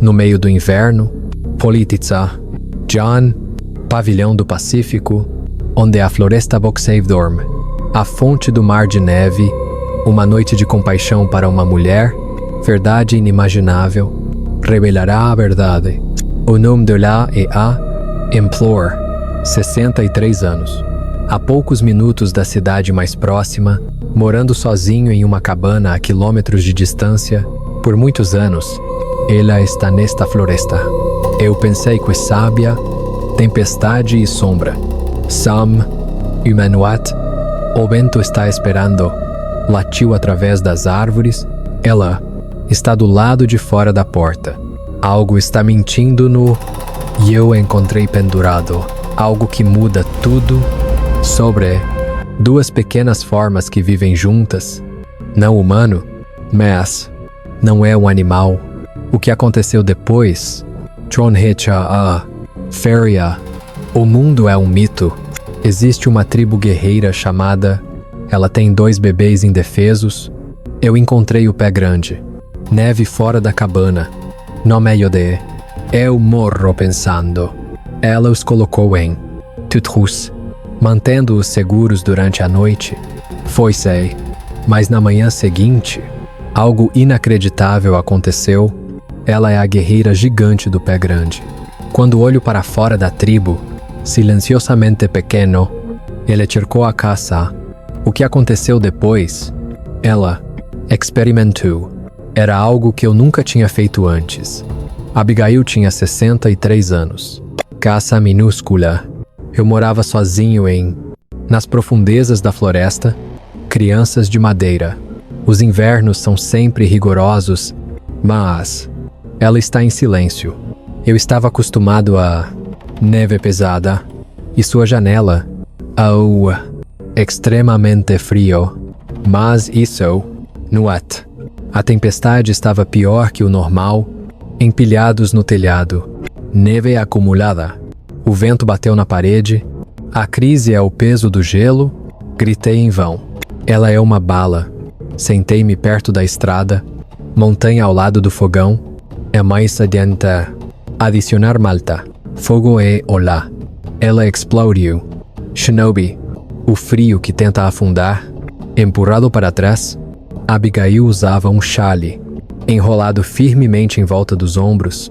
No meio do inverno, Politica, John, pavilhão do Pacífico, onde a floresta Boxave dorme, a fonte do mar de neve, uma noite de compaixão para uma mulher, verdade inimaginável, revelará a verdade. O nome dela é a Implore, 63 anos. A poucos minutos da cidade mais próxima, morando sozinho em uma cabana a quilômetros de distância, por muitos anos, ela está nesta floresta. Eu pensei que sábia, tempestade e sombra. Sam, Humanuat, o vento está esperando. Latiu através das árvores. Ela está do lado de fora da porta. Algo está mentindo no... E eu encontrei pendurado. Algo que muda tudo sobre duas pequenas formas que vivem juntas. Não humano, mas não é um animal. O que aconteceu depois? Tronhecha a Feria. O mundo é um mito. Existe uma tribo guerreira chamada... Ela tem 2 bebês indefesos. Eu encontrei o pé grande. Neve fora da cabana. No meio de... Eu morro pensando. Ela os colocou em tutrus, mantendo-os seguros durante a noite. Foi-se. Mas na manhã seguinte, algo inacreditável aconteceu. Ela é a guerreira gigante do pé grande. Quando olho para fora da tribo, silenciosamente pequeno, ele cercou a caça. O que aconteceu depois? Ela experimentou. Era algo que eu nunca tinha feito antes. Abigail tinha 63 anos. Caça minúscula. Eu morava sozinho nas profundezas da floresta, crianças de madeira. Os invernos são sempre rigorosos, mas ela está em silêncio. Eu estava acostumado a neve pesada e sua janela ao extremamente frio. Mas isso, nuat. A tempestade estava pior que o normal, empilhados no telhado. Neve acumulada. O vento bateu na parede. A crise é o peso do gelo. Gritei em vão. Ela é uma bala. Sentei-me perto da estrada. Montanha ao lado do fogão. É mais adiante. Adicionar malta. Fogo é olá. Ela explodiu. Shinobi. O frio que tenta afundar. Empurrado para trás. Abigail usava um chale, enrolado firmemente em volta dos ombros.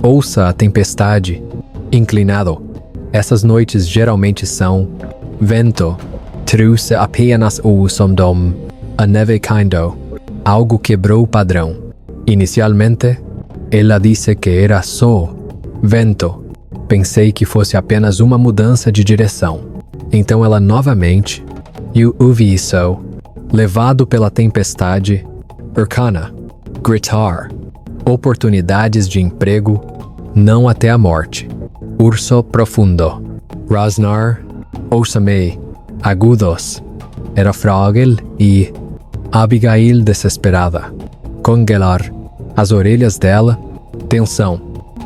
Ouça a tempestade. Inclinado. Essas noites geralmente são vento. Trouxe apenas o som a neve caindo. Algo quebrou o padrão. Inicialmente, ela disse que era só vento. Pensei que fosse apenas uma mudança de direção. Então ela novamente, eu ouvi isso, levado pela tempestade, Urcana, gritar, oportunidades de emprego, não até a morte. Urso profundo, Rasnar, ouça-me, agudos, era frágil e Abigail desesperada. Congelar, as orelhas dela, tensão.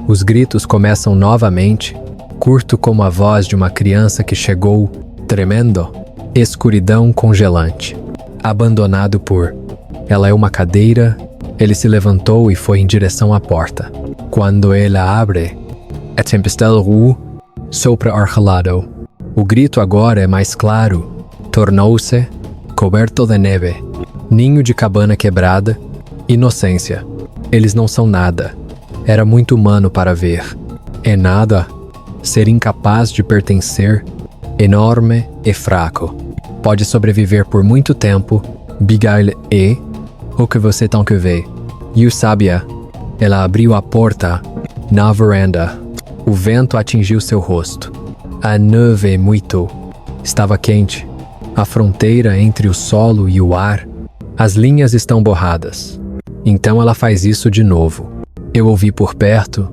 Os gritos começam novamente, curto como a voz de uma criança que chegou, tremendo, escuridão congelante. Abandonado por... Ela é uma cadeira. Ele se levantou e foi em direção à porta. Quando ela abre, a tempestade sopra arrelado. O grito agora é mais claro. Tornou-se coberto de neve. Ninho de cabana quebrada. Inocência. Eles não são nada. Era muito humano para ver. É nada. Ser incapaz de pertencer. Enorme e fraco. Pode sobreviver por muito tempo. Abigail é o que você tem que ver. E o sábia. Ela abriu a porta na varanda. O vento atingiu seu rosto. A neve muito. Estava quente. A fronteira entre o solo e o ar. As linhas estão borradas. Então ela faz isso de novo. Eu ouvi por perto.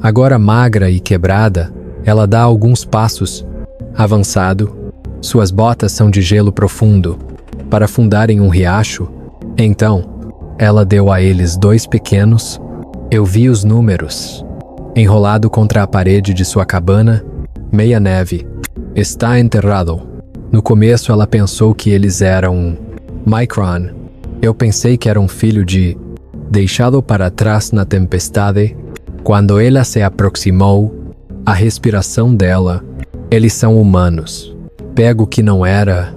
Agora magra e quebrada, ela dá alguns passos. Avançado. Suas botas são de gelo profundo. Para afundar em um riacho. Então, ela deu a eles 2 pequenos. Eu vi os números. Enrolado contra a parede de sua cabana, meia neve. Está enterrado. No começo ela pensou que eles eram Micron. Eu pensei que era um filho de deixado para trás na tempestade. Quando ela se aproximou, a respiração dela, eles são humanos. Pego que não era.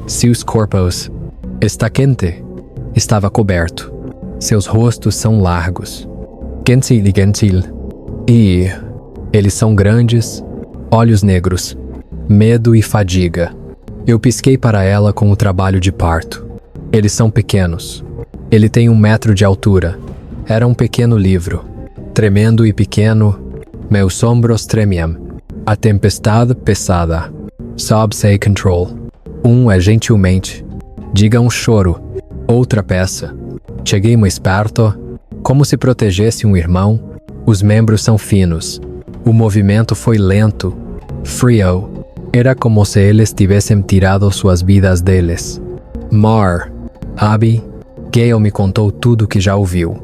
Seus corpos. Está quente. Estava coberto. Seus rostos são largos. Gentil. E eles são grandes, olhos negros, medo e fadiga. Eu pisquei para ela com o trabalho de parto. Eles são pequenos. Ele tem 1 metro de altura. Era um pequeno livro. Tremendo e pequeno, meus ombros tremiam. A tempestade pesada. Sob sem control. É gentilmente. Diga um choro. Outra peça. Cheguei mais perto, como se protegesse um irmão. Os membros são finos. O movimento foi lento, frio. Era como se eles tivessem tirado suas vidas deles. Mar, Abby, Gale me contou tudo que já ouviu.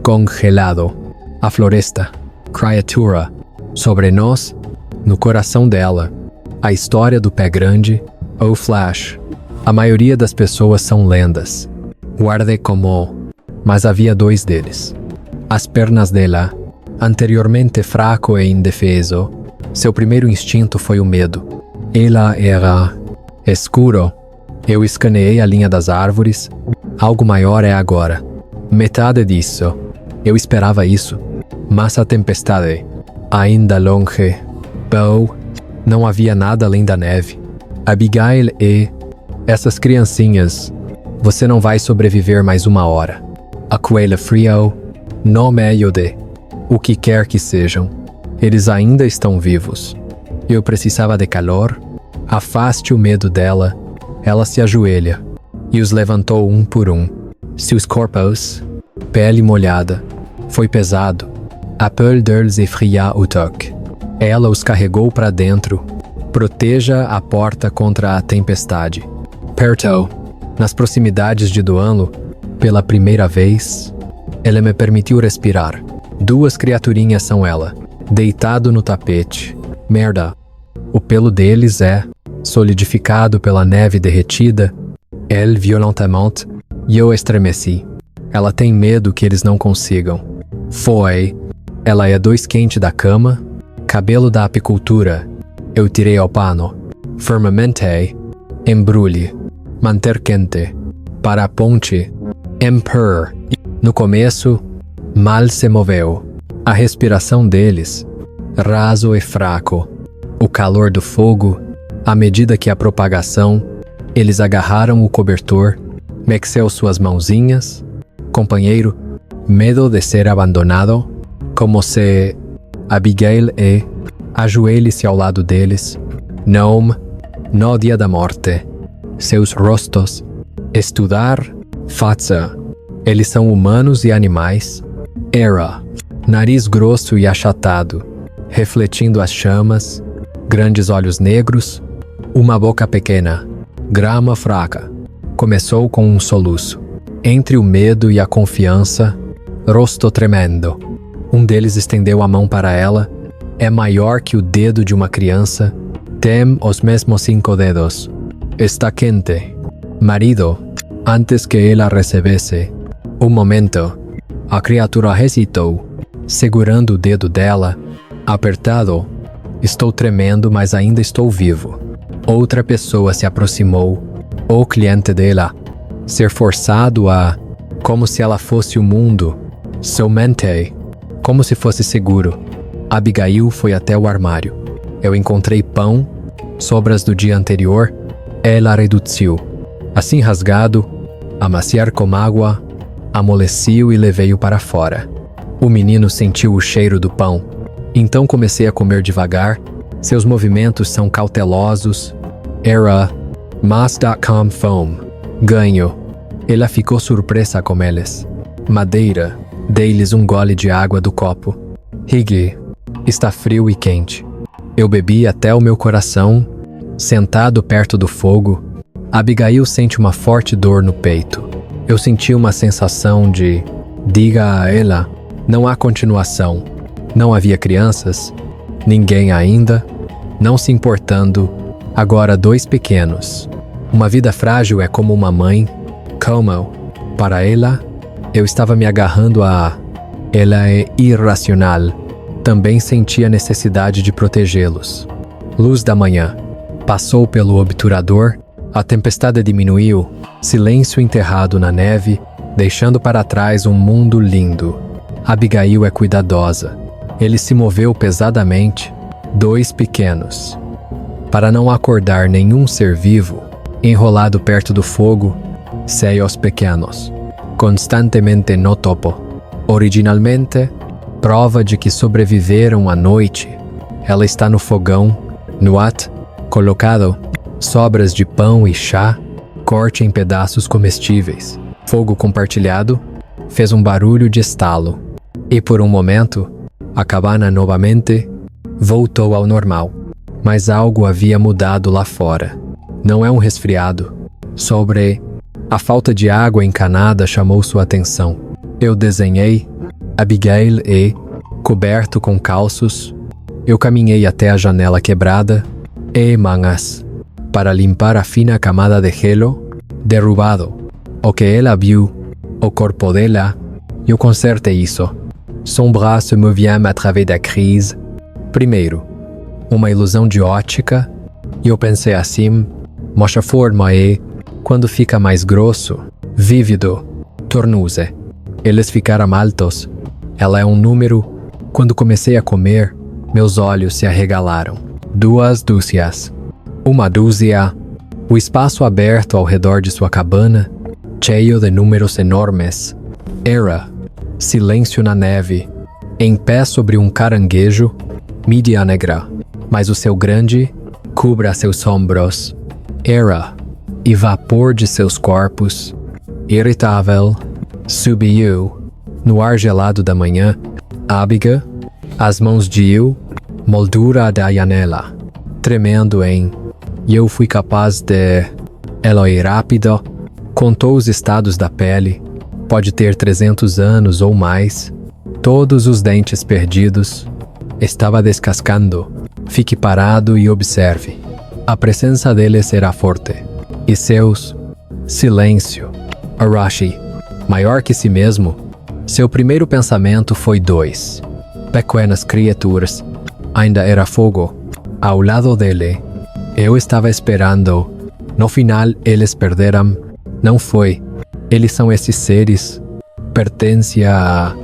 Congelado. A floresta. Criatura. Sobre nós, no coração dela. A história do pé grande. O Flash. A maioria das pessoas são lendas. Guardei como, mas havia 2 deles. As pernas dela, anteriormente fraco e indefeso, seu primeiro instinto foi o medo. Ela era escuro. Eu escaneei a linha das árvores. Algo maior é agora. Metade disso. Eu esperava isso. Mas a tempestade, ainda longe. Bo, não havia nada além da neve. Abigail e essas criancinhas. Você não vai sobreviver mais 1 hora. Aquele frio, no meio de o que quer que sejam. Eles ainda estão vivos. Eu precisava de calor. Afaste o medo dela. Ela se ajoelha e os levantou um por um. Seus corpos, pele molhada, foi pesado. A pele deles esfria o toque. Ela os carregou para dentro. Proteja a porta contra a tempestade. Perto, nas proximidades de Duanlo, pela primeira vez, ela me permitiu respirar. 2 criaturinhas são ela, deitado no tapete. Merda. O pelo deles é solidificado pela neve derretida. Elle violentamente, e eu estremeci. Ela tem medo que eles não consigam. Foi. Ela é 2 quente da cama, cabelo da apicultura. Eu tirei ao pano. Firmemente, embrulhe, manter quente. Para a ponte, emper. No começo, mal se moveu. A respiração deles, raso e fraco. O calor do fogo, à medida que a propagação, eles agarraram o cobertor, mexeu suas mãozinhas. Companheiro, medo de ser abandonado, como se Abigail ajoelhe-se ao lado deles. Não, no dia da morte. Seus rostos, estudar, faça. Eles são humanos e animais. Era, nariz grosso e achatado, refletindo as chamas, grandes olhos negros, uma boca pequena, grama fraca. Começou com um soluço. Entre o medo e a confiança, rosto tremendo. Um deles estendeu a mão para ela. É maior que o dedo de uma criança. Tem os mesmos 5 dedos. Está quente. Marido, antes que ela recebesse. Um momento. A criatura hesitou, segurando o dedo dela, apertado. Estou tremendo, mas ainda estou vivo. Outra pessoa se aproximou. O cliente dela. Ser forçado a, como se ela fosse o mundo. Somente, como se fosse seguro. Abigail foi até o armário. Eu encontrei pão, sobras do dia anterior. Ela reduziu. Assim rasgado, amaciar com água, amoleci-o e levei-o para fora. O menino sentiu o cheiro do pão. Então comecei a comer devagar. Seus movimentos são cautelosos. Era Mas.com foam. Ganho. Ela ficou surpresa com eles. Madeira. Dei-lhes um gole de água do copo. Higgy. Está frio e quente. Eu bebi até o meu coração. Sentado perto do fogo, Abigail sente uma forte dor no peito. Eu senti uma sensação de... Diga a ela, não há continuação. Não havia crianças. Ninguém ainda. Não se importando. Agora 2 pequenos. Uma vida frágil é como uma mãe. Como? Para ela, eu estava me agarrando a... Ela é irracional. também sentia a necessidade de protegê-los. Luz da manhã. Passou pelo obturador, a tempestade diminuiu, silêncio enterrado na neve, deixando para trás um mundo lindo. Abigail é cuidadosa. Ele se moveu pesadamente, 2 pequenos. Para não acordar nenhum ser vivo, enrolado perto do fogo, 6 pequenos. Constantemente no topo. Originalmente, prova de que sobreviveram à noite. Ela está no fogão, no at, colocado, sobras de pão e chá, corte em pedaços comestíveis. Fogo compartilhado, fez um barulho de estalo. E por um momento, a cabana novamente voltou ao normal. Mas algo havia mudado lá fora. Não é um resfriado. Sobre a falta de água encanada chamou sua atenção. Eu desenhei Abigail e, coberto com calços, eu caminhei até a janela quebrada e mangas para limpar a fina camada de gelo derrubado. O que ela viu, o corpo dela, eu consertei isso. Son bras se moviam à través da crise. Primeiro, uma ilusão de ótica, e eu pensei assim, mocha forma e, quando fica mais grosso, vívido, tornou-se. Eles ficaram altos. Ela é um número. Quando comecei a comer, meus olhos se arregalaram. 2 dúzias. 1 dúzia. O espaço aberto ao redor de sua cabana, cheio de números enormes. Era silêncio na neve, em pé sobre um caranguejo, mídia negra, mas o seu grande cubra seus ombros. Era e vapor de seus corpos, irritável, subiu. No ar gelado da manhã, Abigail, as mãos de eu, moldura da janela, tremendo em. Eu fui capaz de. Ela é rápido, contou os estados da pele, pode ter 300 anos ou mais, todos os dentes perdidos. Estava descascando. Fique parado e observe. A presença dele será forte. E seus. Silêncio. Arashi, maior que si mesmo, seu primeiro pensamento foi 2. Pequenas criaturas. Ainda era fogo. Ao lado dele. Eu estava esperando. No final, eles perderam. Não foi. Eles são esses seres. Pertence a...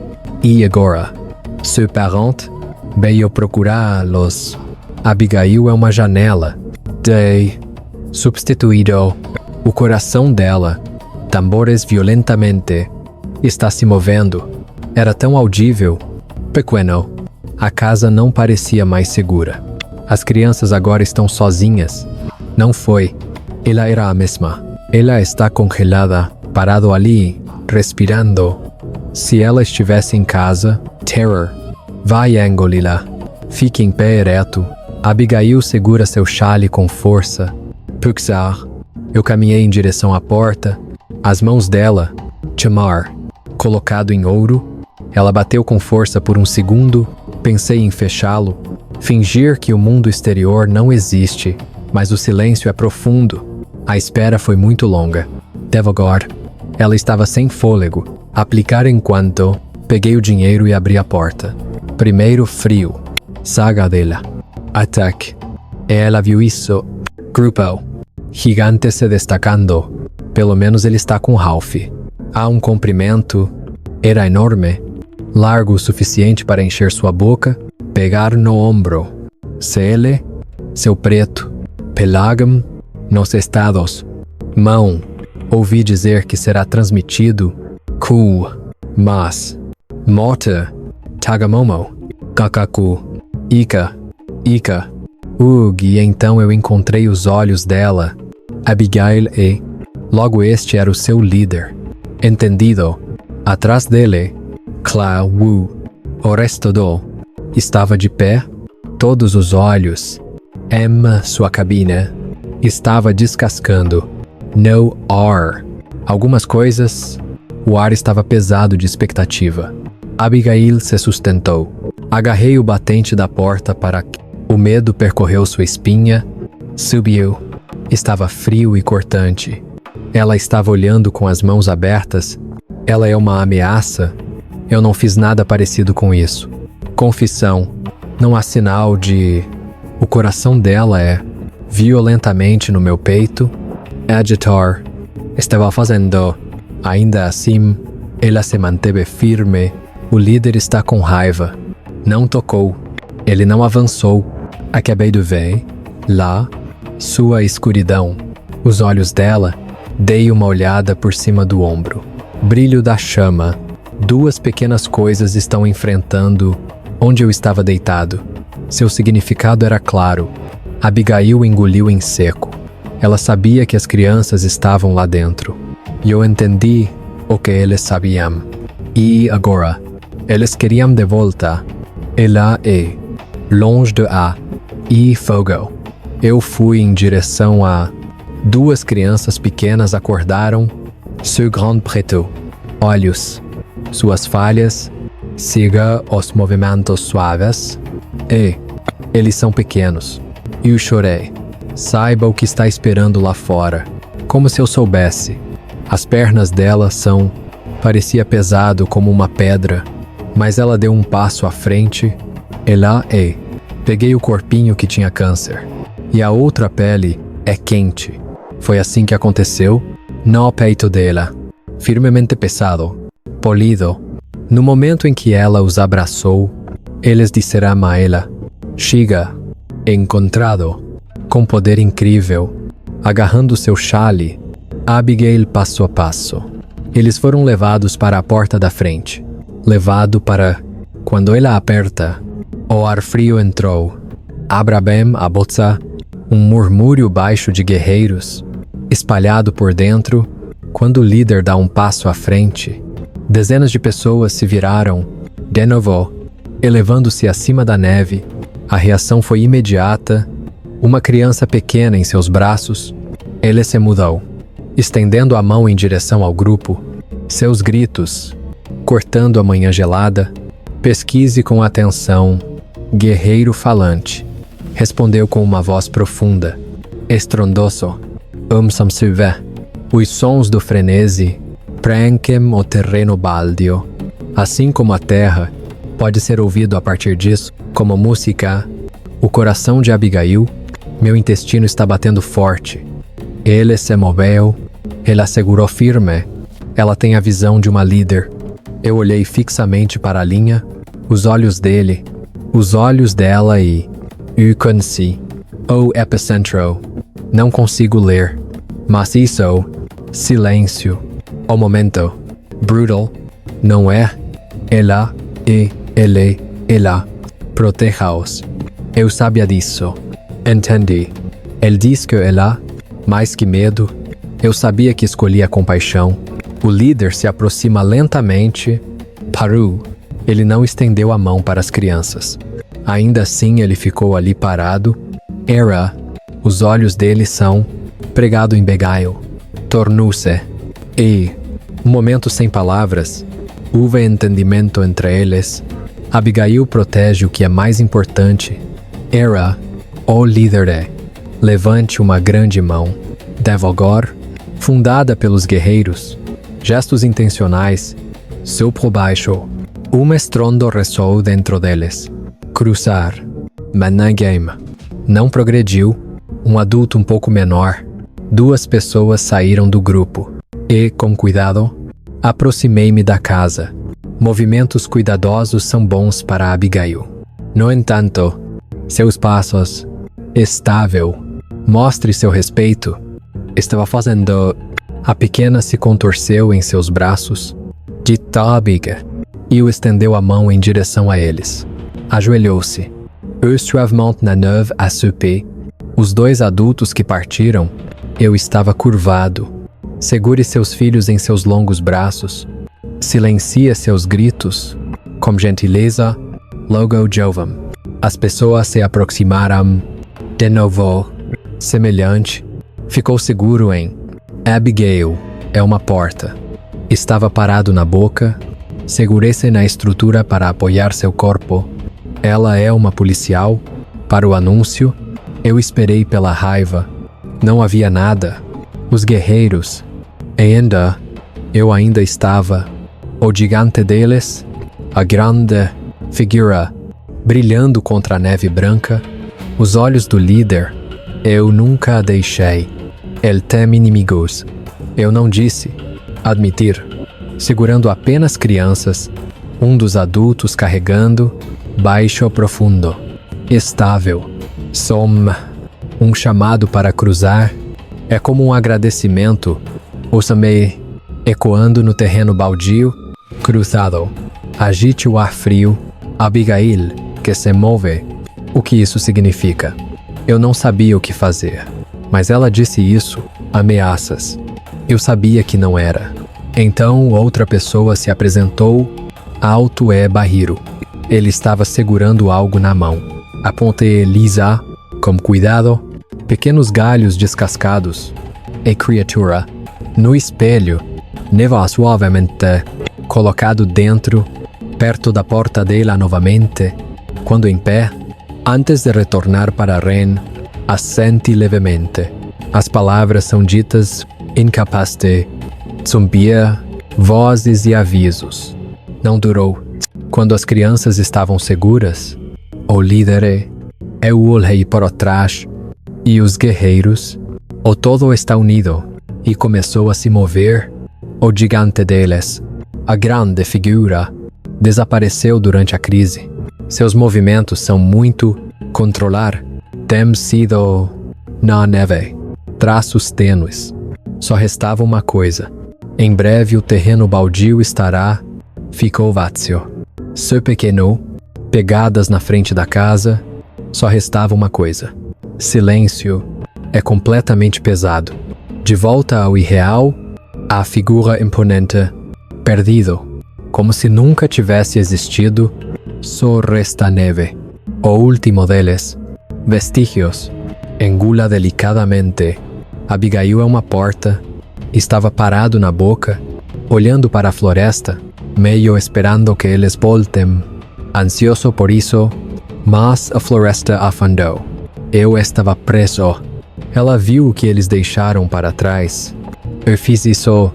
E agora? Seu parente veio procurá-los. Abigail é uma janela. De... Substituído. O coração dela. Tambores violentamente. Está se movendo. Era tão audível. Pequeno. A casa não parecia mais segura. As crianças agora estão sozinhas. Não foi. Ela era a mesma. Ela está congelada, parado ali, respirando. Se ela estivesse em casa, terror. Vai engoli-la. Fique em pé ereto. Abigail segura seu chale com força. Puxar. Eu caminhei em direção à porta. As mãos dela, chamar, colocado em ouro. Ela bateu com força por um segundo. Pensei em fechá-lo. Fingir que o mundo exterior não existe, mas o silêncio é profundo. A espera foi muito longa. Devagar. Ela estava sem fôlego. Aplicar enquanto peguei o dinheiro e abri a porta. Primeiro frio. Saga dela. Ataque. Ela viu isso. Grupo. Gigante se destacando. Pelo menos ele está com Ralph. Há um comprimento. Era enorme. Largo o suficiente para encher sua boca. Pegar no ombro. Se ele. Seu preto. Pelagam. Nos estados. Mão. Ouvi dizer que será transmitido. Ku. Mas. Mota. Tagamomo. Kakaku. Ika. Ika. E então eu encontrei os olhos dela. Abigail e... Logo este era o seu líder. Entendido. Atrás dele, Clau Wu, o resto do... Estava de pé, todos os olhos. Emma, sua cabine, estava descascando. No ar. Algumas coisas... O ar estava pesado de expectativa. Abigail se sustentou. Agarrei o batente da porta para... O medo percorreu sua espinha. Subiu. Estava frio e cortante. Ela estava olhando com as mãos abertas. Ela é uma ameaça? Eu não fiz nada parecido com isso. Confissão. Não há sinal de... O coração dela é violentamente no meu peito. Agitar. Estava fazendo. Ainda assim, ela se manteve firme. O líder está com raiva. Não tocou. Ele não avançou. Acabei de ver, lá, sua escuridão. Os olhos dela, dei uma olhada por cima do ombro. Brilho da chama. Duas pequenas coisas estão enfrentando onde eu estava deitado. Seu significado era claro. Abigail engoliu em seco. Ela sabia que as crianças estavam lá dentro. E eu entendi o que eles sabiam. E agora, eles queriam de volta. Ela é longe de A e fogo. Eu fui em direção a... Duas crianças pequenas acordaram. Seu grand preto. Olhos. Suas falhas. Siga os movimentos suaves. E eles são pequenos. Eu chorei. Saiba o que está esperando lá fora. Como se eu soubesse. As pernas dela são... Parecia pesado como uma pedra. Mas ela deu um passo à frente. Ela é... Peguei o corpinho que tinha câncer. E a outra pele é quente. Foi assim que aconteceu. No peito dela. Firmemente pesado. Polido. No momento em que ela os abraçou, eles disseram a ela: Chega, encontrado. Com poder incrível, agarrando seu chale, Abigail passo a passo. Eles foram levados para a porta da frente. Levado para... Quando ela aperta, o ar frio entrou. Abra bem a bolsa, um murmúrio baixo de guerreiros, espalhado por dentro. Quando o líder dá um passo à frente, dezenas de pessoas se viraram, de novo, elevando-se acima da neve. A reação foi imediata. Uma criança pequena em seus braços, ele se mudou, estendendo a mão em direção ao grupo. Seus gritos, cortando a manhã gelada. Pesquise com atenção. Guerreiro falante. Respondeu com uma voz profunda, estrondoso. Samsuve. Os sons do frenesi preenchem o terreno baldio. Assim como a terra, pode ser ouvido a partir disso, como música. O coração de Abigail, meu intestino está batendo forte. Ele se moveu, ela segurou firme. Ela tem a visão de uma líder. Eu olhei fixamente para a linha, os olhos dele, os olhos dela e... Eu conheci. O epicentro. Não consigo ler. Mas isso... Silêncio. O momento. Brutal. Não é? Ela e ele, ela. Proteja-os. Eu sabia disso. Entendi. Ele diz que ela, mais que medo, eu sabia que escolhia compaixão. O líder se aproxima lentamente. Parou. Ele não estendeu a mão para as crianças. Ainda assim ele ficou ali parado. Era. Os olhos dele são pregado em Abigail. Tornou-se. E, um momento sem palavras, houve entendimento entre eles. Abigail protege o que é mais importante. Era o líder de... Levante uma grande mão. Devagar, fundada pelos guerreiros. Gestos intencionais. Sopro baixo. Um estrondo ressoou dentro deles. Cruzar. Mana game. Não progrediu. Um adulto um pouco menor. Duas pessoas saíram do grupo. E, com cuidado, aproximei-me da casa. Movimentos cuidadosos são bons para Abigail. No entanto, seus passos... Estável. Mostre seu respeito. Estava fazendo... A pequena se contorceu em seus braços. Dita Abigail. E o estendeu a mão em direção a eles. Ajoelhou-se. Suavemente na neve à souper. Os dois adultos que partiram, eu estava curvado. Segure seus filhos em seus longos braços. Silencia seus gritos. Com gentileza, logo Jovam. As pessoas se aproximaram. De novo, semelhante. Ficou seguro em... Abigail é uma porta. Estava parado na boca. Segurei-se na estrutura para apoiar seu corpo. Ela é uma policial. Para o anúncio, eu esperei pela raiva. Não havia nada. Os guerreiros. Ainda, eu ainda estava. O gigante deles, a grande figura, brilhando contra a neve branca, os olhos do líder. Eu nunca a deixei. Ele tem inimigos. Eu não disse. Admitir. Segurando apenas crianças, um dos adultos carregando, baixo profundo. Estável. Som. Um chamado para cruzar. É como um agradecimento. Ouça-me ecoando no terreno baldio. Cruzado. Agite o ar frio. Abigail, que se move. O que isso significa? Eu não sabia o que fazer. Mas ela disse isso. Ameaças. Eu sabia que não era. Então outra pessoa se apresentou. Alto é Bahiro. Ele estava segurando algo na mão. Apontei Lisa, com cuidado, pequenos galhos descascados. E criatura, no espelho, neva suavemente, colocado dentro, perto da porta dela novamente, quando em pé, antes de retornar para Ren, assente levemente. As palavras são ditas incapaz de zumbir, vozes e avisos. Não durou. Quando as crianças estavam seguras, o líder, eu olhei para trás, e os guerreiros, o todo está unido, e começou a se mover. O gigante deles, a grande figura, desapareceu durante a crise. Seus movimentos são muito controlar. Tem sido na neve, traços tênues. Só restava uma coisa. Em breve o terreno baldio estará. Ficou vazio. Se pequeno, pegadas na frente da casa, só restava uma coisa. Silêncio é completamente pesado. De volta ao irreal, a figura imponente, perdido, como se nunca tivesse existido, só resta neve. O último deles, vestígios, engula delicadamente. Abigail é uma porta, estava parado na boca, olhando para a floresta, meio esperando que eles voltem, ansioso por isso, mas a floresta afundou. Eu estava preso. Ela viu o que eles deixaram para trás. Eu fiz isso.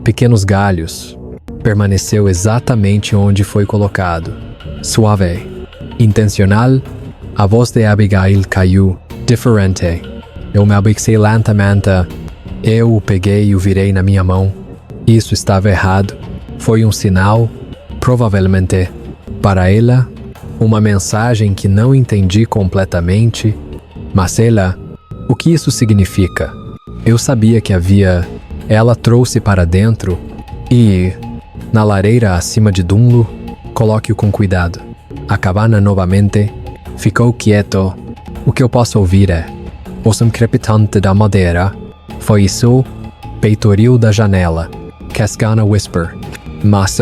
Pequenos galhos. Permaneceu exatamente onde foi colocado. Suave. Intencional. A voz de Abigail caiu. Diferente. Eu me abracei lentamente. Eu o peguei e o virei na minha mão. Isso estava errado. Foi um sinal, provavelmente, para ela, uma mensagem que não entendi completamente, mas ela, o que isso significa? Eu sabia que havia. Ela trouxe para dentro e, na lareira acima de Dunlo, coloque-o com cuidado. A cabana novamente ficou quieto. O que eu posso ouvir é o som crepitante da madeira. Foi isso, peitoril da janela. Cascana whisper. Mas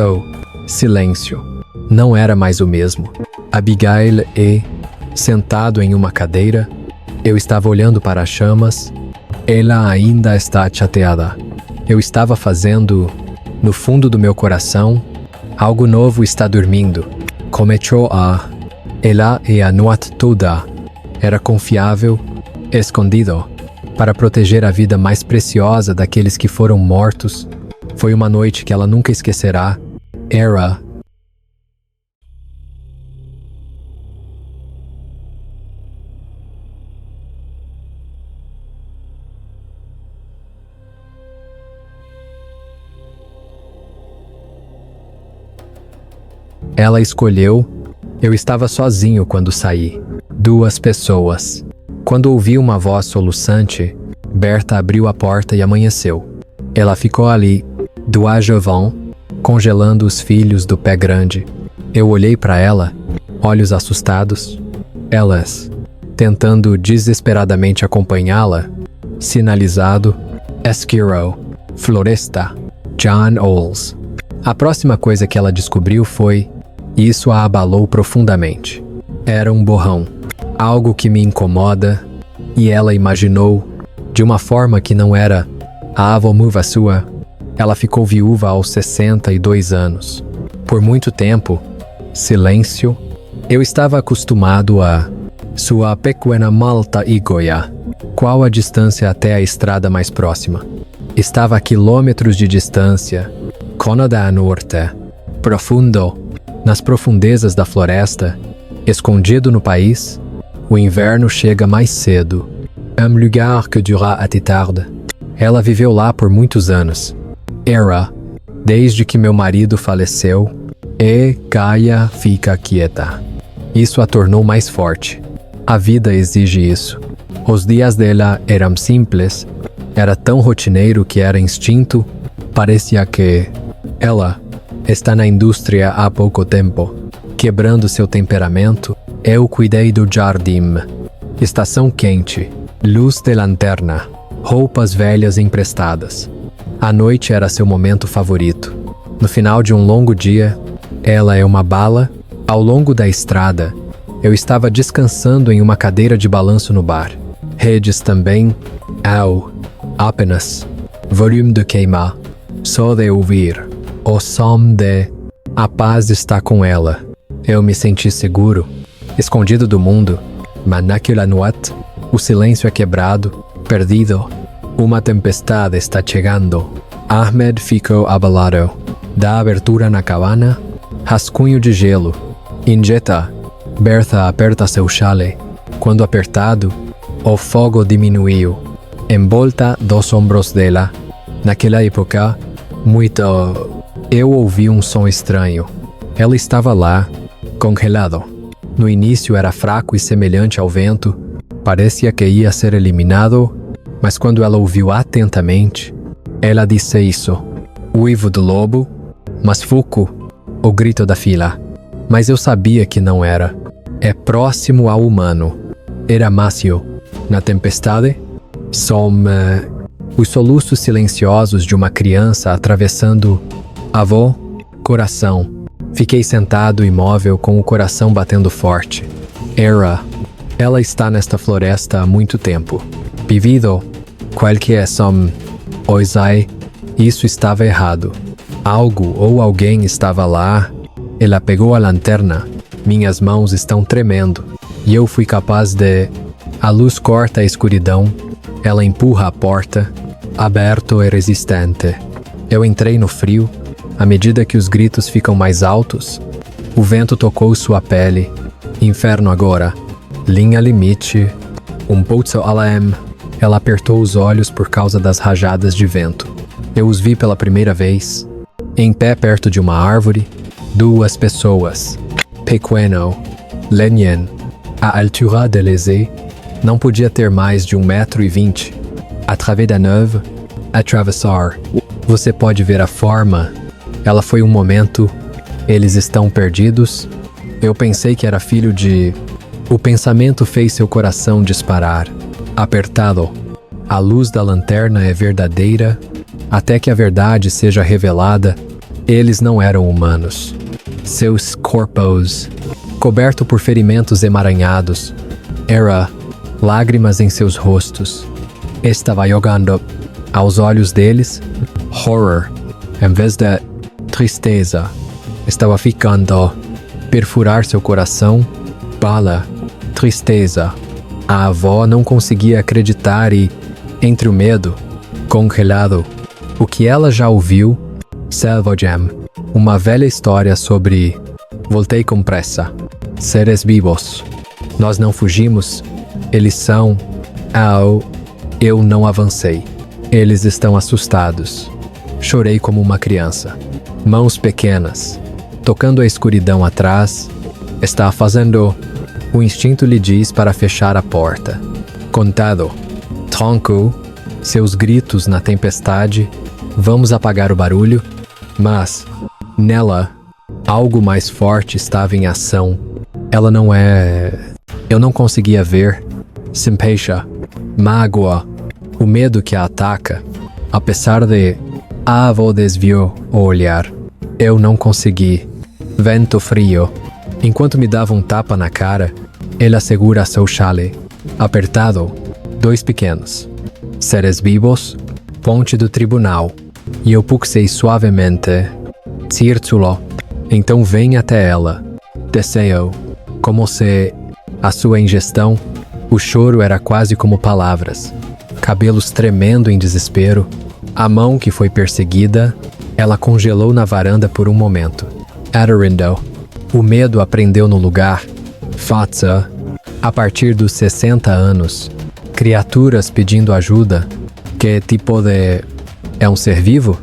silêncio. Não era mais o mesmo. Abigail sentado em uma cadeira. Eu estava olhando para as chamas. Ela ainda está chateada. Eu estava fazendo, no fundo do meu coração, algo novo está dormindo. Começou a. Ela e a noite toda. Era confiável, escondido, para proteger a vida mais preciosa daqueles que foram mortos. Foi uma noite que ela nunca esquecerá. Era. Ela escolheu. Eu estava sozinho quando saí. 2 pessoas. Quando ouvi uma voz soluçante, Berta abriu a porta e amanheceu. Ela ficou ali, do ajovão, congelando os filhos do pé grande. Eu olhei para ela, olhos assustados. Elas, tentando desesperadamente acompanhá-la, sinalizado, Eskiro, Floresta, John Oles. A próxima coisa que ela descobriu foi, e isso a abalou profundamente. Era um borrão, algo que me incomoda, e ela imaginou, de uma forma que não era a avó sua. Ela ficou viúva aos 62 anos. Por muito tempo, silêncio. Eu estava acostumado a sua pequena Malta e Goiá. Qual a distância até a estrada mais próxima? Estava a quilômetros de distância. Cono da Norte. Profundo. Nas profundezas da floresta, Escondido no país, o inverno chega mais cedo. Un lugar que dura até tarde. Ela viveu lá por muitos anos. Era, desde que meu marido faleceu, e Gaia fica quieta. Isso a tornou mais forte. A vida exige isso. Os dias dela eram simples, era tão rotineiro que era instinto, parecia que ela está na indústria há pouco tempo, quebrando seu temperamento. Eu cuidei do jardim. Estação quente, luz de lanterna, roupas velhas emprestadas. A noite era seu momento favorito. No final de um longo dia, ela é uma bala. Ao longo da estrada, eu estava descansando em uma cadeira de balanço no bar. Redes também. Apenas. Volume de queimar. Só de ouvir. O som de... A paz está com ela. Eu me senti seguro, escondido do mundo. Mas naquela noite, o silêncio é quebrado, perdido. Uma tempestade está chegando. Ahmed ficou abalado. Da abertura na cabana, rascunho de gelo. Injeta. Bertha aperta seu chale. Quando apertado, o fogo diminuiu. Em volta dos ombros dela. Naquela época, eu ouvi um som estranho. Ela estava lá, congelado. No início era fraco e semelhante ao vento. Parecia que ia ser eliminado, mas quando ela ouviu atentamente, ela disse isso. Uivo do lobo, mas Fuku, o grito da filha. Mas eu sabia que não era. É próximo ao humano. Era Mácio. Na tempestade, os soluços silenciosos de uma criança atravessando avô, coração. Fiquei sentado imóvel com o coração batendo forte. Ela está nesta floresta há muito tempo. Vivido, qualquer som, oisai, isso estava errado. Algo ou alguém estava lá. Ela pegou a lanterna. Minhas mãos estão tremendo. E eu fui capaz de... A luz corta a escuridão. Ela empurra a porta. Aberto e resistente. Eu entrei no frio. À medida que os gritos ficam mais altos, o vento tocou sua pele. Inferno agora. Linha limite. Pozzo alem. Ela apertou os olhos por causa das rajadas de vento. Eu os vi pela primeira vez. Em pé perto de uma árvore. Duas pessoas. Pequeno. Lenien. A altura de Lezé não podia ter mais de 1,20 m. Através da neve. Atravessar. Você pode ver a forma. Ela foi um momento. Eles estão perdidos. Eu pensei que era filho de... O pensamento fez seu coração disparar. Apertado. A luz da lanterna é verdadeira. Até que a verdade seja revelada, eles não eram humanos. Seus corpos, coberto por ferimentos emaranhados, era lágrimas em seus rostos. Estava jogando aos olhos deles horror, em vez de tristeza. Estava ficando perfurar seu coração, bala, tristeza. A avó não conseguia acreditar e, entre o medo, congelado, o que ela já ouviu, Selvagem, uma velha história sobre voltei com pressa, seres vivos. Nós não fugimos, eles são, eu não avancei. Eles estão assustados. Chorei como uma criança. Mãos pequenas, tocando a escuridão atrás, está fazendo. O instinto lhe diz para fechar a porta. Contado. Tronco, seus gritos na tempestade. Vamos apagar o barulho. Mas, nela, algo mais forte estava em ação. Ela não é... Eu não conseguia ver. Simpatia, mágoa, o medo que a ataca. Apesar de... A avó desviou o olhar. Eu não consegui. Vento frio. Enquanto me dava um tapa na cara, ela segura seu chale. Apertado, dois pequenos. Seres vivos, ponte do tribunal. E eu puxei suavemente. Círculo. Então vem até ela. Desceu. Como se... A sua ingestão, o choro era quase como palavras. Cabelos tremendo em desespero. A mão que foi perseguida, ela congelou na varanda por um momento. Adorindo. O medo a prendeu no lugar. Fatsa, a partir dos 60 anos, criaturas pedindo ajuda. Que tipo de... É um ser vivo?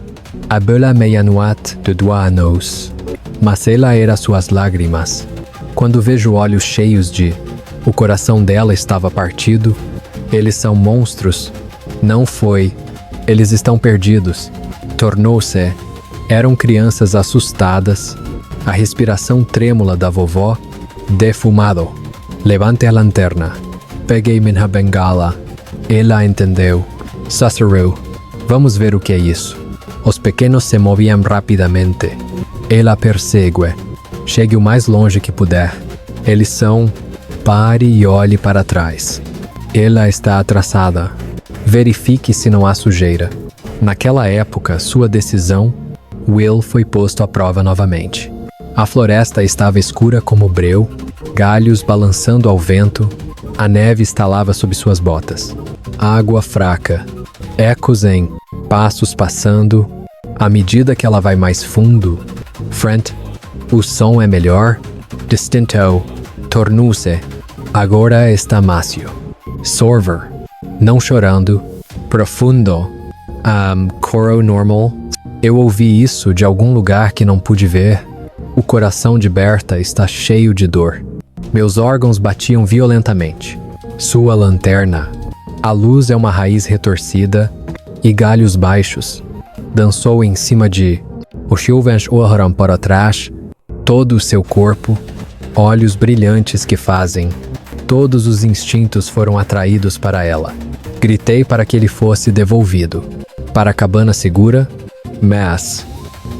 A bela meia-noite de doigt à nose. Mas ela era suas lágrimas. Quando vejo olhos cheios de... O coração dela estava partido. Eles são monstros. Não foi. Eles estão perdidos. Tornou-se. Eram crianças assustadas. A respiração trêmula da vovó. Defumado. Levante a lanterna. Peguei minha bengala. Ela entendeu. Sussurrou. Vamos ver o que é isso. Os pequenos se moviam rapidamente. Ela persegue. Chegue o mais longe que puder. Eles são... Pare e olhe para trás. Ela está atrasada. Verifique se não há sujeira. Naquela época, sua decisão, Will foi posto à prova novamente. A floresta estava escura como breu, galhos balançando ao vento, a neve estalava sob suas botas. Água fraca, ecos em passos passando, à medida que ela vai mais fundo. Frente, o som é melhor. Distinto, tornou-se. Agora está mácio. Sorver, não chorando. Profundo. Coro normal. Eu ouvi isso de algum lugar que não pude ver. O coração de Berta está cheio de dor. Meus órgãos batiam violentamente. Sua lanterna. A luz é uma raiz retorcida e galhos baixos. Dançou em cima de... O chuvens olharam para trás. Todo o seu corpo. Olhos brilhantes que fazem. Todos os instintos foram atraídos para ela. Gritei para que ele fosse devolvido. Para a cabana segura, mas...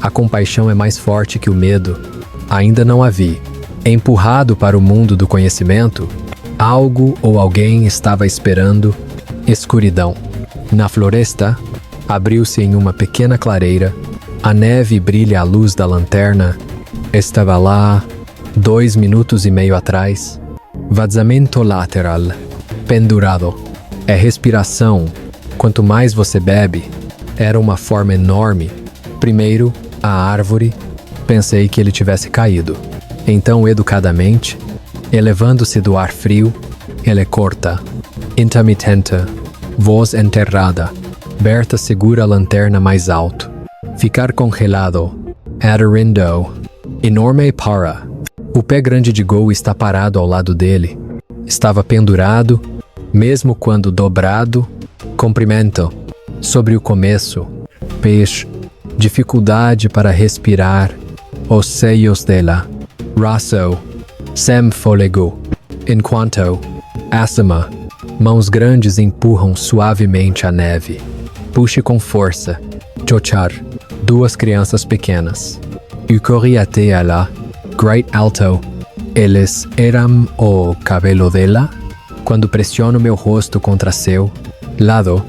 A compaixão é mais forte que o medo. Ainda não a vi. Empurrado para o mundo do conhecimento, algo ou alguém estava esperando. Escuridão. Na floresta, abriu-se em uma pequena clareira. A neve brilha à luz da lanterna. Estava lá, 2 minutos e meio atrás. Vazamento lateral. Pendurado. É respiração. Quanto mais você bebe, era uma forma enorme. Primeiro, a árvore. Pensei que ele tivesse caído. Então, educadamente, elevando-se do ar frio, ele corta. Intermitente. Voz enterrada. Berta segura a lanterna mais alto. Ficar congelado. Aderindo. Enorme para. O pé grande de Go está parado ao lado dele. Estava pendurado, mesmo quando dobrado. Comprimento. Sobre o começo. Peixe. Dificuldade para respirar. Os seios dela. Raço. Sem fôlego. Enquanto. Acima. Mãos grandes empurram suavemente a neve. Puxe com força. Chochar. 2 crianças pequenas. Eu corri até ela. Great alto. Eles eram o cabelo dela? Quando pressiono meu rosto contra seu lado,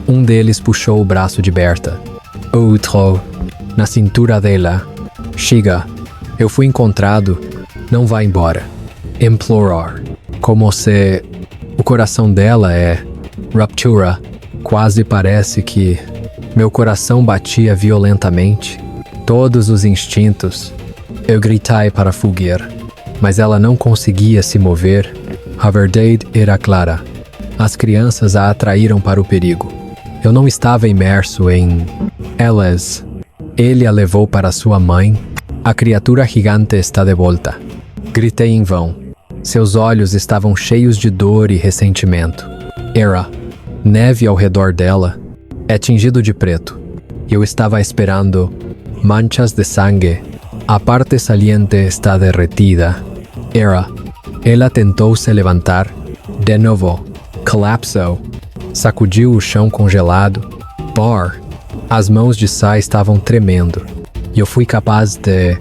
um deles puxou o braço de Berta. Outro. Na cintura dela. Chega. Eu fui encontrado. Não vá embora. Implorar. Como se... O coração dela é... Ruptura. Quase parece que... Meu coração batia violentamente. Todos os instintos. Eu gritei para fugir. Mas ela não conseguia se mover. A verdade era clara. As crianças a atraíram para o perigo. Eu não estava imerso em... Elas... Ele a levou para sua mãe. A criatura gigante está de volta. Gritei em vão. Seus olhos estavam cheios de dor e ressentimento. Era neve ao redor dela. É tingido de preto. Eu estava esperando manchas de sangue. A parte saliente está derretida. Era. Ela tentou se levantar. De novo. Colapsou. Sacudiu o chão congelado. Bar. As mãos de Sai estavam tremendo. Eu fui capaz de...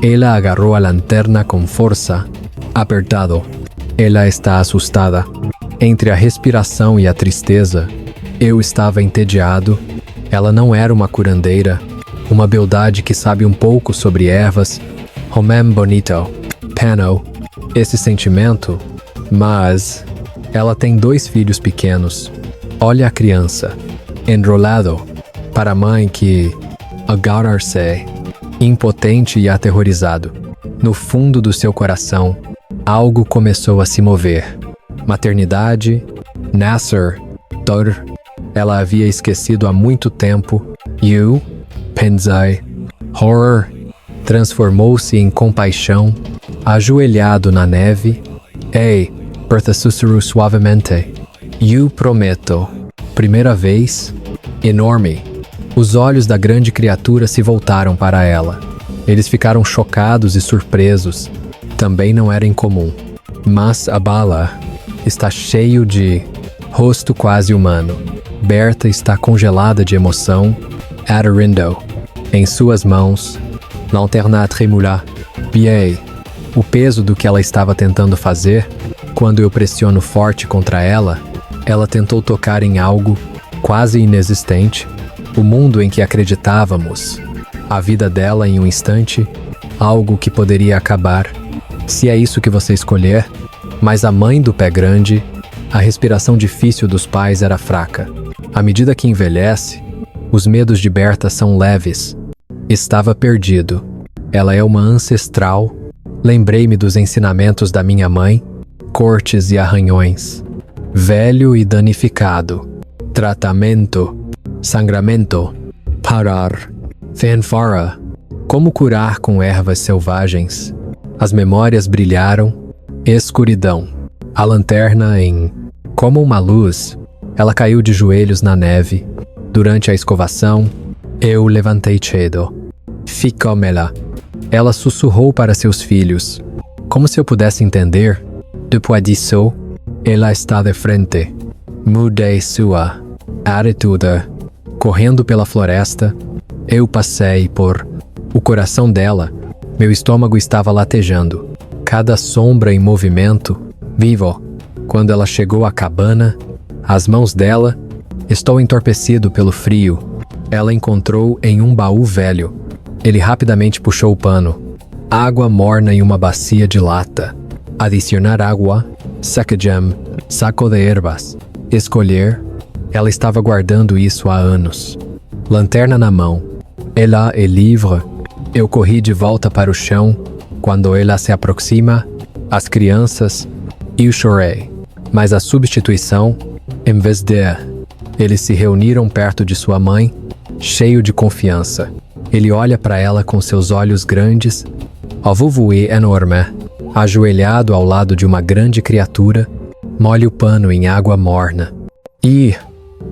Ela agarrou a lanterna com força. Apertado. Ela está assustada. Entre a respiração e a tristeza, eu estava entediado. Ela não era uma curandeira. Uma beldade que sabe um pouco sobre ervas. Homem bonito. Pano. Esse sentimento. Mas... Ela tem 2 filhos pequenos. Olha a criança. Enrolado. Para a mãe que... Agarrar-se. Impotente e aterrorizado. No fundo do seu coração, Algo começou a se mover. Maternidade, Nasser, Dor. Ela havia esquecido há muito tempo. You, Penzai, Horror. Transformou-se em compaixão, ajoelhado na neve. Ei, Bertha sussurrou suavemente. You prometo. Primeira vez, enorme. Os olhos da grande criatura se voltaram para ela. Eles ficaram chocados e surpresos. Também não era incomum. Mas a bala está cheio de rosto quase humano. Bertha está congelada de emoção. Adorindo. Em suas mãos, lanterna tremula. Piei. O peso do que ela estava tentando fazer. Quando eu pressiono forte contra ela, ela tentou tocar em algo quase inexistente. O mundo em que acreditávamos. A vida dela em um instante. Algo que poderia acabar. Se é isso que você escolher. Mas a mãe do pé grande, a respiração difícil dos pais era fraca. À medida que envelhece, os medos de Bertha são leves. Estava perdido. Ela é uma ancestral. Lembrei-me dos ensinamentos da minha mãe. Cortes e arranhões. Velho e danificado. Tratamento. Sangramento. Parar. Fanfara. Como curar com ervas selvagens? As memórias brilharam. Escuridão. A lanterna em... Como uma luz, ela caiu de joelhos na neve. Durante a escovação, eu levantei cedo. Ficou-me-la. Ela sussurrou para seus filhos. Como se eu pudesse entender. Depois disso, ela está de frente. Mudei sua atitude. Correndo pela floresta, eu passei por... O coração dela. Meu estômago estava latejando. Cada sombra em movimento. Vivo. Quando ela chegou à cabana, as mãos dela... Estou entorpecido pelo frio. Ela encontrou em um baú velho. Ele rapidamente puxou o pano. Água morna em uma bacia de lata. Adicionar água. Secagem. Saco de ervas. Escolher. Ela estava guardando isso há anos. Lanterna na mão. Ela é livre. Eu corri de volta para o chão. Quando ela se aproxima, as crianças, eu chorei. Mas a substituição, em vez de... Eles se reuniram perto de sua mãe, cheio de confiança. Ele olha para ela com seus olhos grandes. O vovô é enorme. Ajoelhado ao lado de uma grande criatura, molhe o pano em água morna. E,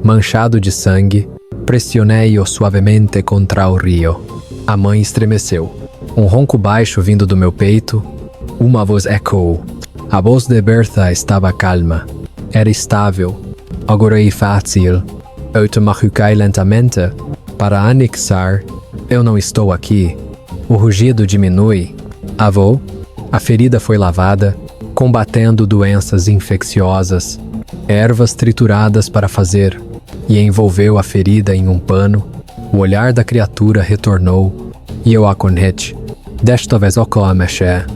manchado de sangue, pressionei-o suavemente contra o rio. A mãe estremeceu. Um ronco baixo vindo do meu peito. Uma voz ecoou. A voz de Bertha estava calma. Era estável. Agora é fácil. Eu te machuquei lentamente. Para anexar, eu não estou aqui. O rugido diminui. Avô, a ferida foi lavada, combatendo doenças infecciosas. Ervas trituradas para fazer. E envolveu a ferida em um pano. O olhar da criatura retornou. E eu a conheci. Desta vez o mexer.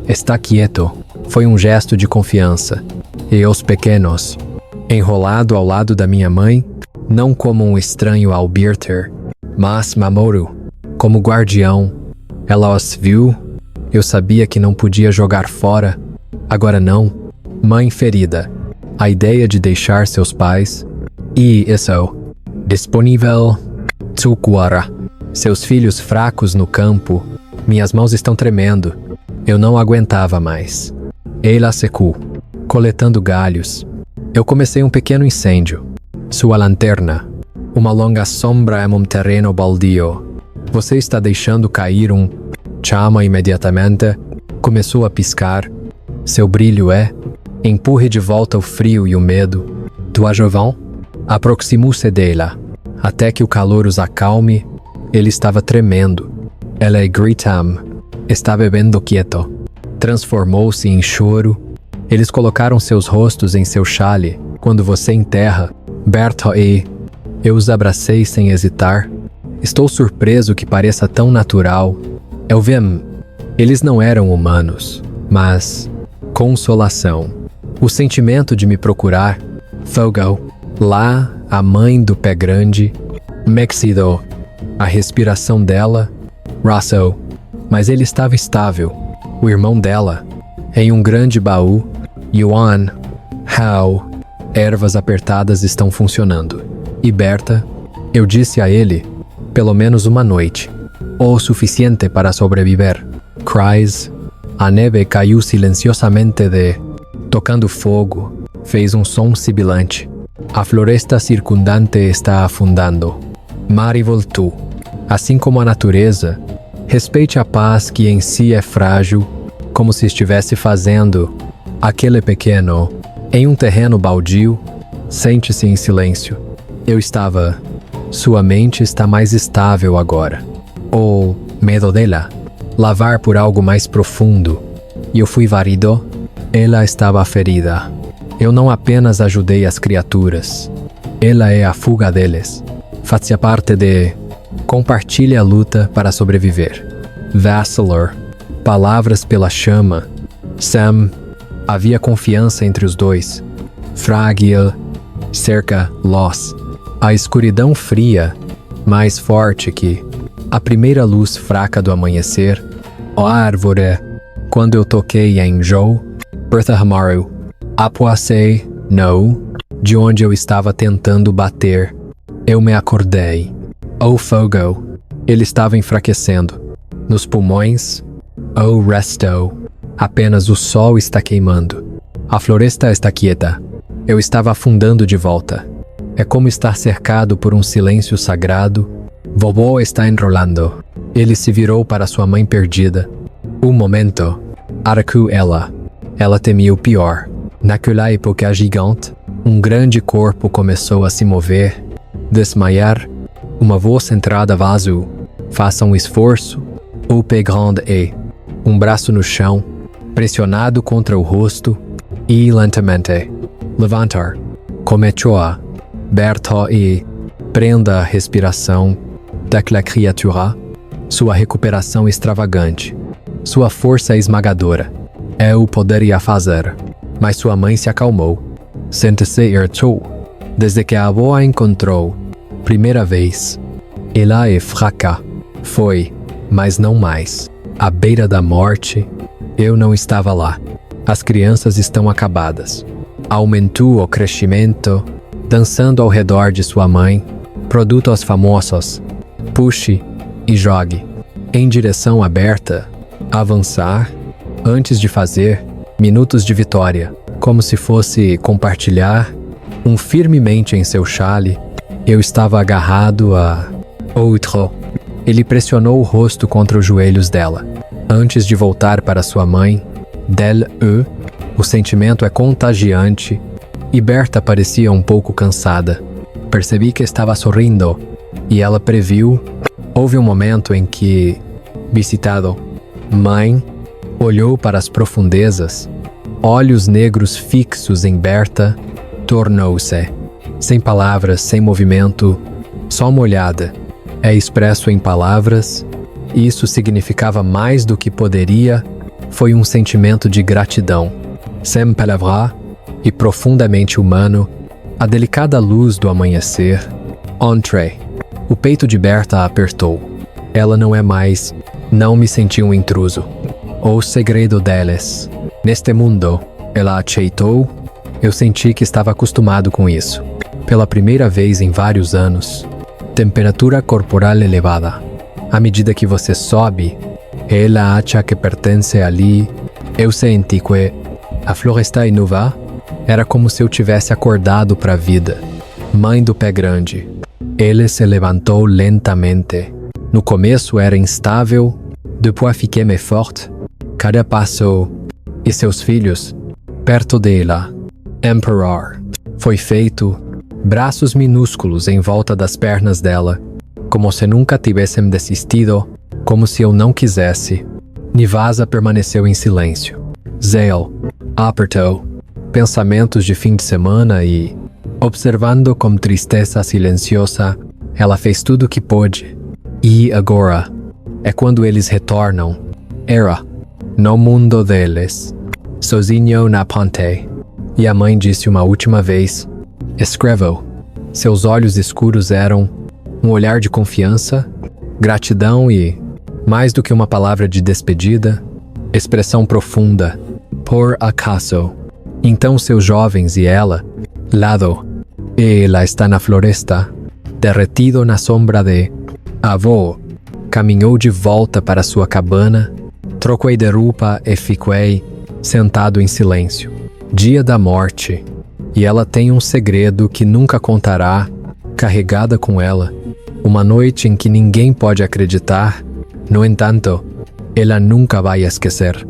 Está quieto. Foi um gesto de confiança. E os pequenos, enrolado ao lado da minha mãe, não como um estranho ao Birter, mas Mamoru, como guardião. Ela os viu. Eu sabia que não podia jogar fora. Agora não. Mãe ferida. A ideia de deixar seus pais. E isso. Disponível. Tsukuara. Seus filhos fracos no campo. Minhas mãos estão tremendo. Eu não aguentava mais. Ela secou, coletando galhos. Eu comecei um pequeno incêndio. Sua lanterna. Uma longa sombra em um terreno baldio. Você está deixando cair um... Chama imediatamente. Começou a piscar. Seu brilho é... Empurre de volta o frio e o medo. Tua jovem? Aproximou-se dela. Até que o calor os acalme. Ele estava tremendo. Ela gritam. Está bebendo quieto. Transformou-se em choro. Eles colocaram seus rostos em seu chale. Quando você enterra, Bertha e... Eu os abracei sem hesitar. Estou surpreso que pareça tão natural. Eu vi. Eles não eram humanos, mas... Consolação. O sentimento de me procurar. Fogo. Lá, a mãe do pé grande. Mexido. A respiração dela. Russell. Mas ele estava estável. O irmão dela. Em um grande baú, Yuan, Hao, ervas apertadas estão funcionando. E Berta, eu disse a ele, pelo menos uma noite, o suficiente para sobreviver. Cries, a neve caiu silenciosamente tocando fogo, fez um som sibilante. A floresta circundante está afundando. Mari voltou. Assim como a natureza, respeite a paz que em si é frágil, como se estivesse fazendo aquele pequeno, em um terreno baldio, sente-se em silêncio. Eu estava. Sua mente está mais estável agora. O medo dela, lavar por algo mais profundo. E eu fui válido, ela estava ferida. Eu não apenas ajudei as criaturas, ela é a fuga deles. Fazia parte de compartilhe a luta para sobreviver. Vassalor, palavras pela chama. Sam, havia confiança entre os dois. Frágil, cerca, Loss. A escuridão fria, mais forte que a primeira luz fraca do amanhecer. A árvore, quando eu toquei em Joe, Bertha Hamaru. Apoacei, não, de onde eu estava tentando bater. Eu me acordei. O fogo, ele estava enfraquecendo. Nos pulmões, o resto, apenas o sol está queimando. A floresta está quieta. Eu estava afundando de volta. É como estar cercado por um silêncio sagrado. Vovô está enrolando. Ele se virou para sua mãe perdida. Um momento. Araku ela. Ela temia o pior. Naquela época gigante, um grande corpo começou a se mover, desmaiar. Uma voz entrada vazio. Faça um esforço. O pé grande e um braço no chão, pressionado contra o rosto, e lentamente levantar. Começou a Berta e prenda a respiração daquela criatura, sua recuperação extravagante, sua força esmagadora. Eu poderia fazer, mas sua mãe se acalmou. Sente-se irritou. Desde que a avó a encontrou, primeira vez, ela é fraca. Foi, mas não mais. À beira da morte, eu não estava lá. As crianças estão acabadas. Aumentou o crescimento, dançando ao redor de sua mãe, produtos famosos. Puxe e jogue. Em direção aberta, avançar, antes de fazer, minutos de vitória, como se fosse compartilhar, firmemente em seu chale. Eu estava agarrado a outro. Ele pressionou o rosto contra os joelhos dela. Antes de voltar para sua mãe, o sentimento é contagiante, e Berta parecia um pouco cansada. Percebi que estava sorrindo, e ela previu. Houve um momento em que, visitado, mãe, olhou para as profundezas, olhos negros fixos em Berta, tornou-se, sem palavras, sem movimento, só uma olhada. É expresso em palavras, isso significava mais do que poderia, foi um sentimento de gratidão. Sem palavras, e profundamente humano, a delicada luz do amanhecer. Entrei. O peito de Berta apertou. Ela não é mais, não me senti um intruso. O segredo deles. Neste mundo, ela aceitou. Eu senti que estava acostumado com isso. Pela primeira vez em vários anos. Temperatura corporal elevada. À medida que você sobe, ela acha que pertence ali. Eu senti que a floresta é nova. Era como se eu tivesse acordado para a vida. Mãe do pé grande. Ele se levantou lentamente. No começo era instável, depois fiquei mais forte. Cada passo. E seus filhos, perto dela. Emperor. Foi feito. Braços minúsculos em volta das pernas dela, como se nunca tivessem desistido, como se eu não quisesse. Nivasa permaneceu em silêncio. Zale apertou. Pensamentos de fim de semana e, observando com tristeza silenciosa, ela fez tudo o que pôde. E agora, é quando eles retornam. Era, no mundo deles, sozinho na ponte. E a mãe disse uma última vez, escreveu. Seus olhos escuros eram um olhar de confiança, gratidão e, mais do que uma palavra de despedida, expressão profunda. por acaso. Então seus jovens e ela, lado, ela está na floresta, derretido na sombra de avô, caminhou de volta para sua cabana, troquei de roupa e fiquei sentado em silêncio. Dia da morte, e ela tem um segredo que nunca contará, carregada com ela, uma noite em que ninguém pode acreditar. No entanto, ela nunca vai esquecer.